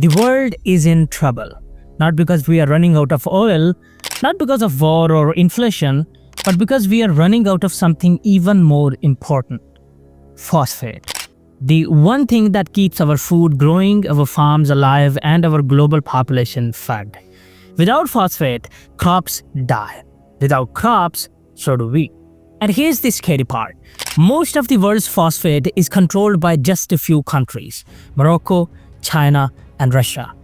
The world is in trouble, not because we are running out of oil, not because of war or inflation, but because we are running out of something even more important: phosphate. The one thing that keeps our food growing, our farms alive, and our global population fed. Without phosphate, crops die. Without crops, so do we. And here's the scary part. Most of the world's phosphate is controlled by just a few countries: Morocco, China, and Russia.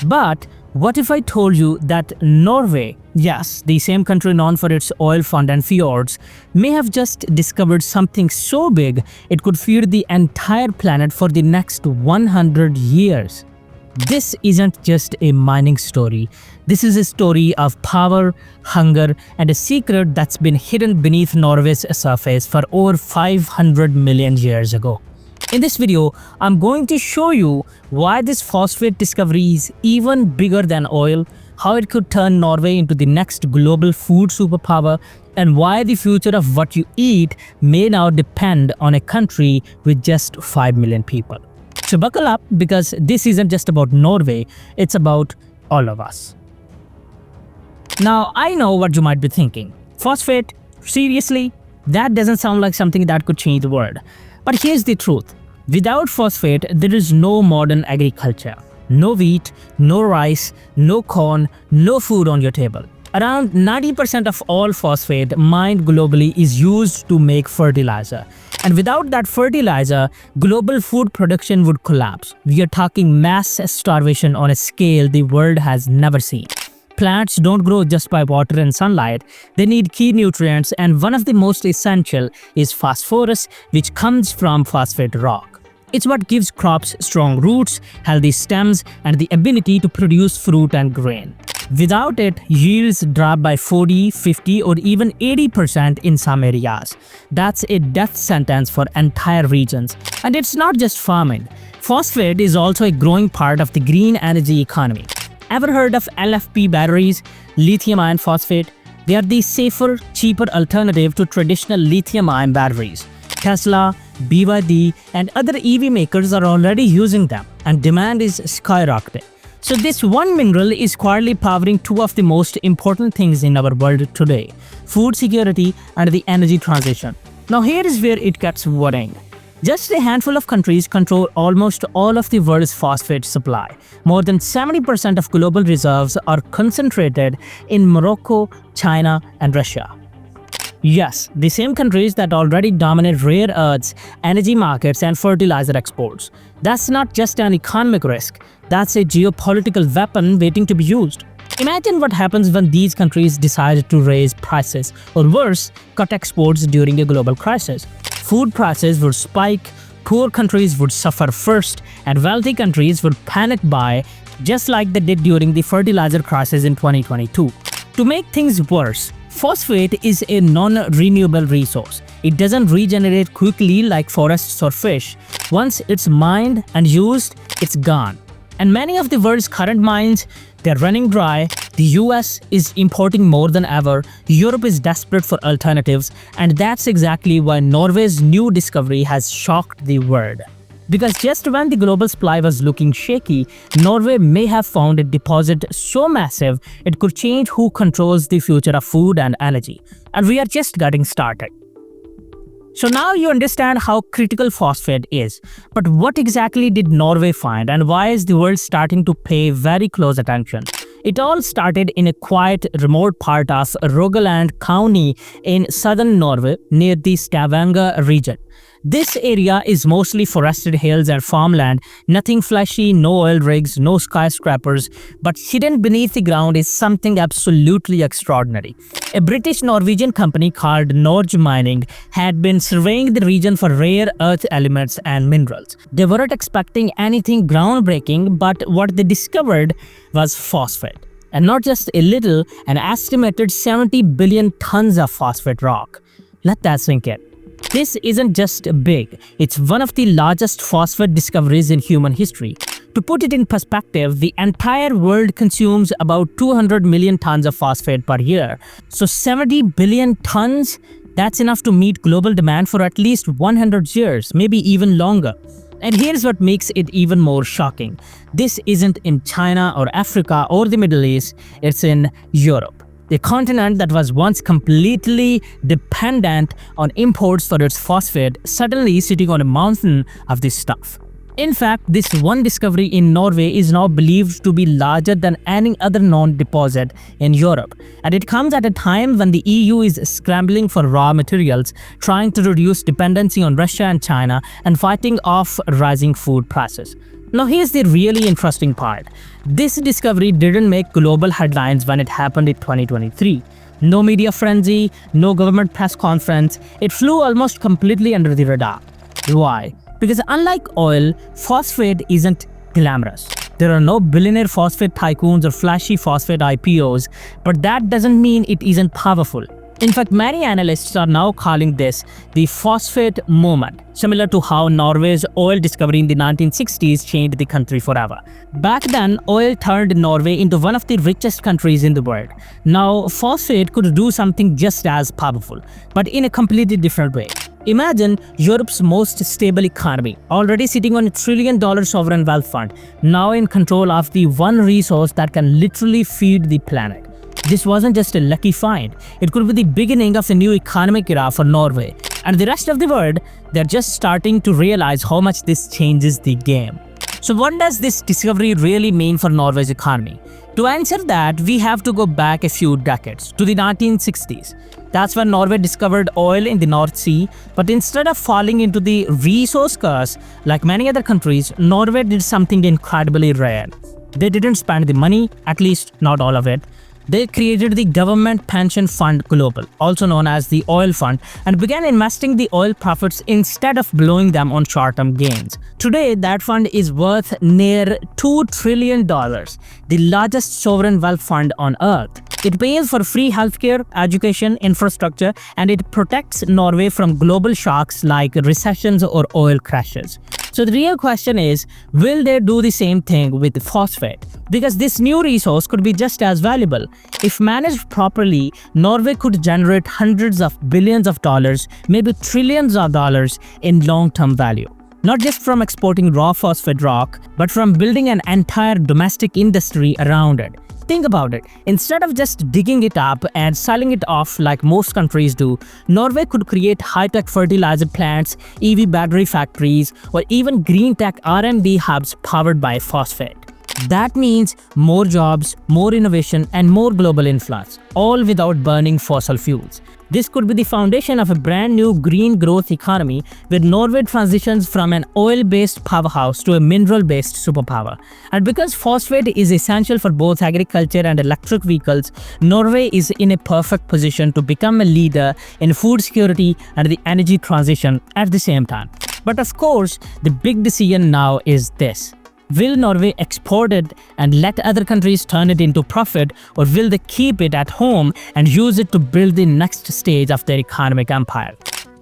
But what if I told you that Norway, yes, the same country known for its oil fund and fjords, may have just discovered something so big it could feed the entire planet for the next 100 years? This isn't just a mining story. This is a story of power, hunger, and a secret that's been hidden beneath Norway's surface for over 500 million years ago. In this video, I'm going to show you why this phosphate discovery is even bigger than oil, how it could turn Norway into the next global food superpower, and why the future of what you eat may now depend on a country with just 5 million people. So buckle up, because this isn't just about Norway, it's about all of us. Now, I know what you might be thinking. Phosphate? Seriously? That doesn't sound like something that could change the world. But here's the truth. Without phosphate, there is no modern agriculture. No wheat, no rice, no corn, no food on your table. Around 90% of all phosphate mined globally is used to make fertilizer. And without that fertilizer, global food production would collapse. We are talking mass starvation on a scale the world has never seen. Plants don't grow just by water and sunlight. They need key nutrients, and one of the most essential is phosphorus, which comes from phosphate rock. It's what gives crops strong roots, healthy stems, and the ability to produce fruit and grain. Without it, yields drop by 40, 50, or even 80% in some areas. That's a death sentence for entire regions. And it's not just farming. Phosphate is also a growing part of the green energy economy. Ever heard of LFP batteries, lithium iron phosphate? They are the safer, cheaper alternative to traditional lithium-ion batteries. Tesla, BYD, and other EV makers are already using them, and demand is skyrocketing. So this one mineral is quietly powering two of the most important things in our world today: food security and the energy transition. Now here is where it gets worrying. Just a handful of countries control almost all of the world's phosphate supply. More than 70% of global reserves are concentrated in Morocco, China, and Russia. Yes, the same countries that already dominate rare earths, energy markets, and fertilizer exports. That's not just an economic risk, that's a geopolitical weapon waiting to be used. Imagine what happens when these countries decide to raise prices, or worse, cut exports during a global crisis. Food prices would spike, poor countries would suffer first, and wealthy countries would panic buy, just like they did during the fertilizer crisis in 2022. To make things worse, phosphate is a non-renewable resource. It doesn't regenerate quickly like forests or fish. Once it's mined and used, it's gone. And many of the world's current mines, they're running dry. The US is importing more than ever. Europe is desperate for alternatives. And that's exactly why Norway's new discovery has shocked the world. Because just when the global supply was looking shaky, Norway may have found a deposit so massive it could change who controls the future of food and energy. And we are just getting started. So now you understand how critical phosphate is. But what exactly did Norway find, and why is the world starting to pay very close attention? It all started in a quiet, remote part of Rogaland County in southern Norway near the Stavanger region. This area is mostly forested hills and farmland, nothing flashy, no oil rigs, no skyscrapers, but hidden beneath the ground is something absolutely extraordinary. A British Norwegian company called Norwegian Mining had been surveying the region for rare earth elements and minerals. They weren't expecting anything groundbreaking, but what they discovered was phosphate. And not just a little, an estimated 70 billion tons of phosphate rock. Let that sink in. This isn't just big, it's one of the largest phosphate discoveries in human history. To put it in perspective, the entire world consumes about 200 million tons of phosphate per year. So 70 billion tons? That's enough to meet global demand for at least 100 years, maybe even longer. And here's what makes it even more shocking. This isn't in China or Africa or the Middle East, it's in Europe, a continent that was once completely dependent on imports for its phosphate, suddenly sitting on a mountain of this stuff. In fact, this one discovery in Norway is now believed to be larger than any other known deposit in Europe. And it comes at a time when the EU is scrambling for raw materials, trying to reduce dependency on Russia and China, and fighting off rising food prices. Now here's the really interesting part. This discovery didn't make global headlines when it happened in 2023. No media frenzy, no government press conference. It flew almost completely under the radar. Why? Because unlike oil, phosphate isn't glamorous. There are no billionaire phosphate tycoons or flashy phosphate IPOs, but that doesn't mean it isn't powerful. In fact, many analysts are now calling this the phosphate moment, similar to how Norway's oil discovery in the 1960s changed the country forever. Back then, oil turned Norway into one of the richest countries in the world. Now, phosphate could do something just as powerful, but in a completely different way. Imagine Europe's most stable economy, already sitting on $1 trillion sovereign wealth fund, now in control of the one resource that can literally feed the planet. This wasn't just a lucky find, it could be the beginning of a new economic era for Norway. And the rest of the world, they're just starting to realize how much this changes the game. So what does this discovery really mean for Norway's economy? To answer that, we have to go back a few decades, to the 1960s. That's when Norway discovered oil in the North Sea, but instead of falling into the resource curse like many other countries, Norway did something incredibly rare. They didn't spend the money, at least not all of it. They created the Government Pension Fund Global, also known as the Oil Fund, and began investing the oil profits instead of blowing them on short-term gains. Today, that fund is worth near $2 trillion, the largest sovereign wealth fund on earth. It pays for free healthcare, education, infrastructure, and it protects Norway from global shocks like recessions or oil crashes. So the real question is, will they do the same thing with phosphate? Because this new resource could be just as valuable. If managed properly, Norway could generate hundreds of billions of dollars, maybe trillions of dollars in long-term value. Not just from exporting raw phosphate rock, but from building an entire domestic industry around it. Think about it. Instead of just digging it up and selling it off like most countries do, Norway could create high-tech fertilizer plants, EV battery factories, or even green tech R&D hubs powered by phosphate. That means more jobs, more innovation, and more global influence, all without burning fossil fuels. This could be the foundation of a brand new green growth economy where Norway transitions from an oil-based powerhouse to a mineral-based superpower. And because phosphate is essential for both agriculture and electric vehicles, Norway is in a perfect position to become a leader in food security and the energy transition at the same time. But of course, the big decision now is this. Will Norway export it and let other countries turn it into profit, or will they keep it at home and use it to build the next stage of their economic empire?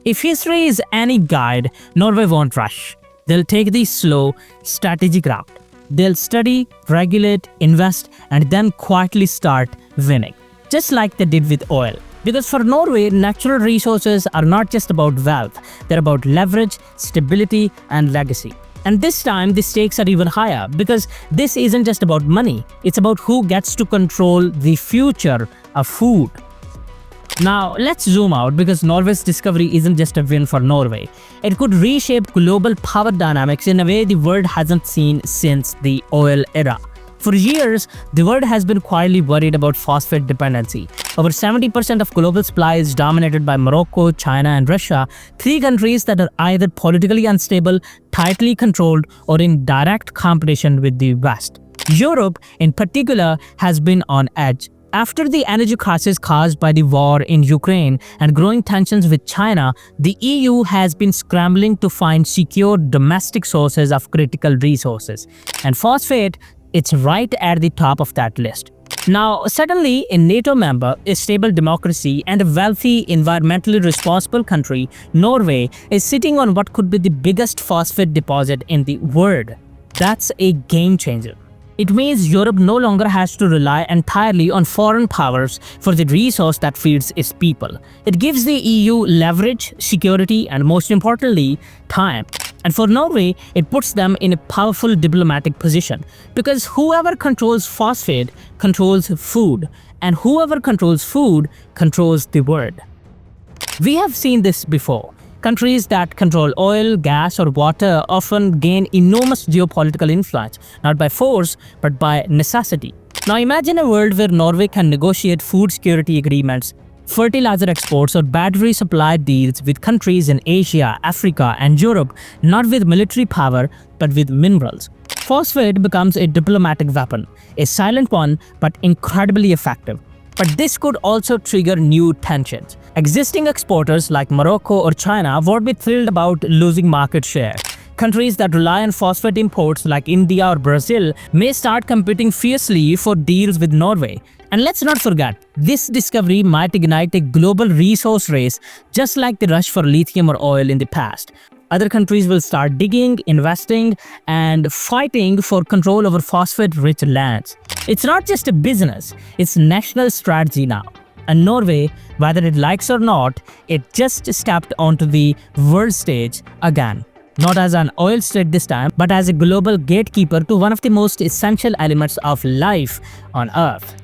If history is any guide, Norway won't rush. They'll take the slow, strategic route. They'll study, regulate, invest, and then quietly start winning, just like they did with oil. Because for Norway, natural resources are not just about wealth, they're about leverage, stability, and legacy. And this time, the stakes are even higher because this isn't just about money, it's about who gets to control the future of food. Now, let's zoom out because Norway's discovery isn't just a win for Norway. It could reshape global power dynamics in a way the world hasn't seen since the oil era. For years, the world has been quietly worried about phosphate dependency. Over 70% of global supply is dominated by Morocco, China, and Russia, three countries that are either politically unstable, tightly controlled, or in direct competition with the West. Europe, in particular, has been on edge. After the energy crisis caused by the war in Ukraine and growing tensions with China, the EU has been scrambling to find secure domestic sources of critical resources. And phosphate, it's right at the top of that list. Now, suddenly, a NATO member, a stable democracy, and a wealthy, environmentally responsible country, Norway, is sitting on what could be the biggest phosphate deposit in the world. That's a game changer. It means Europe no longer has to rely entirely on foreign powers for the resource that feeds its people. It gives the EU leverage, security, and most importantly, time. And for Norway, it puts them in a powerful diplomatic position because whoever controls phosphate controls food, and whoever controls food controls the world. We have seen this before. Countries that control oil, gas, or water often gain enormous geopolitical influence, not by force, but by necessity. Now imagine a world where Norway can negotiate food security agreements, fertilizer exports, or battery supply deals with countries in Asia, Africa, and Europe, not with military power, but with minerals. Phosphate becomes a diplomatic weapon, a silent one, but incredibly effective. But this could also trigger new tensions. Existing exporters like Morocco or China won't be thrilled about losing market share. Countries that rely on phosphate imports like India or Brazil may start competing fiercely for deals with Norway. And let's not forget, this discovery might ignite a global resource race just like the rush for lithium or oil in the past. Other countries will start digging, investing, and fighting for control over phosphate-rich lands. It's not just a business, it's national strategy now. And Norway, whether it likes or not, it just stepped onto the world stage again. Not as an oil state this time, but as a global gatekeeper to one of the most essential elements of life on Earth.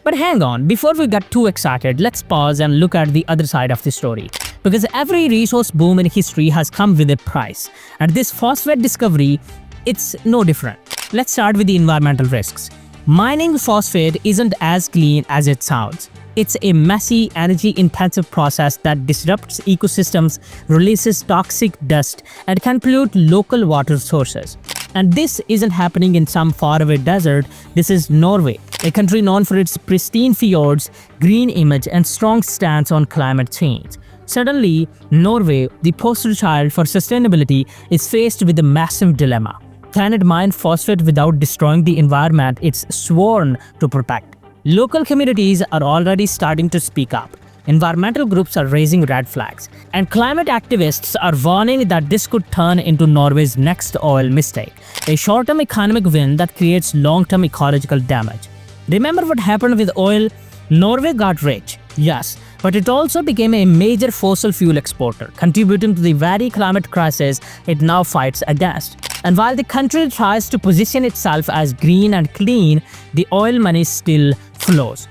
But hang on, before we get too excited, let's pause and look at the other side of the story. Because every resource boom in history has come with a price. And this phosphate discovery, it's no different. Let's start with the environmental risks. Mining phosphate isn't as clean as it sounds. It's a messy, energy-intensive process that disrupts ecosystems, releases toxic dust, and can pollute local water sources. And this isn't happening in some faraway desert. This is Norway, a country known for its pristine fjords, green image, and strong stance on climate change. Suddenly, Norway, the poster child for sustainability, is faced with a massive dilemma. Can it mine phosphate without destroying the environment it's sworn to protect? Local communities are already starting to speak up. Environmental groups are raising red flags, and climate activists are warning that this could turn into Norway's next oil mistake, a short-term economic win that creates long-term ecological damage. Remember what happened with oil? Norway got rich, yes, but it also became a major fossil fuel exporter, contributing to the very climate crisis it now fights against. And while the country tries to position itself as green and clean, the oil money still flows.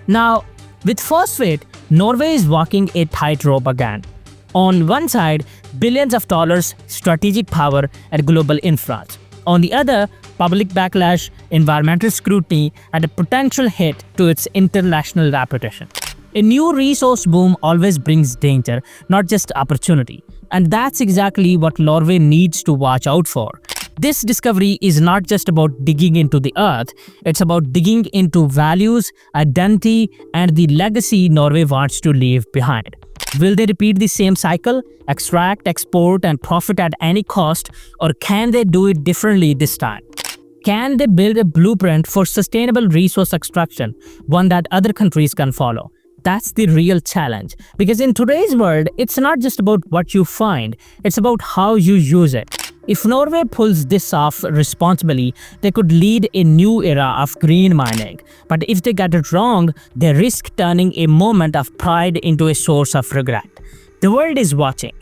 Now, with phosphate, Norway is walking a tightrope again. On one side, billions of dollars, strategic power, and global influence. On the other, public backlash, environmental scrutiny, and a potential hit to its international reputation. A new resource boom always brings danger, not just opportunity. And that's exactly what Norway needs to watch out for. This discovery is not just about digging into the earth, it's about digging into values, identity, and the legacy Norway wants to leave behind. Will they repeat the same cycle, extract, export, and profit at any cost, or can they do it differently this time? Can they build a blueprint for sustainable resource extraction, one that other countries can follow? That's the real challenge, because in today's world, it's not just about what you find, it's about how you use it. If Norway pulls this off responsibly, they could lead a new era of green mining. But if they get it wrong, they risk turning a moment of pride into a source of regret. The world is watching.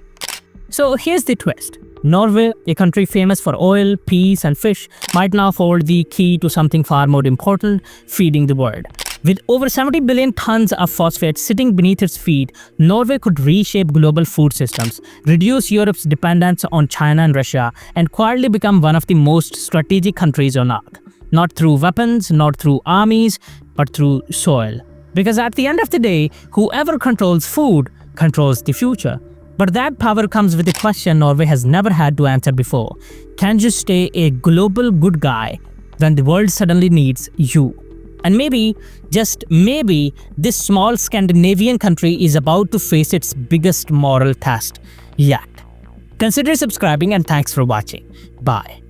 So here's the twist. Norway, a country famous for oil, peace, and fish, might now hold the key to something far more important, feeding the world. With over 70 billion tons of phosphate sitting beneath its feet, Norway could reshape global food systems, reduce Europe's dependence on China and Russia, and quietly become one of the most strategic countries on Earth. Not through weapons, not through armies, but through soil. Because at the end of the day, whoever controls food controls the future. But that power comes with a question Norway has never had to answer before. Can you stay a global good guy when the world suddenly needs you? And maybe, just maybe, this small Scandinavian country is about to face its biggest moral test yet. Consider subscribing and thanks for watching. Bye.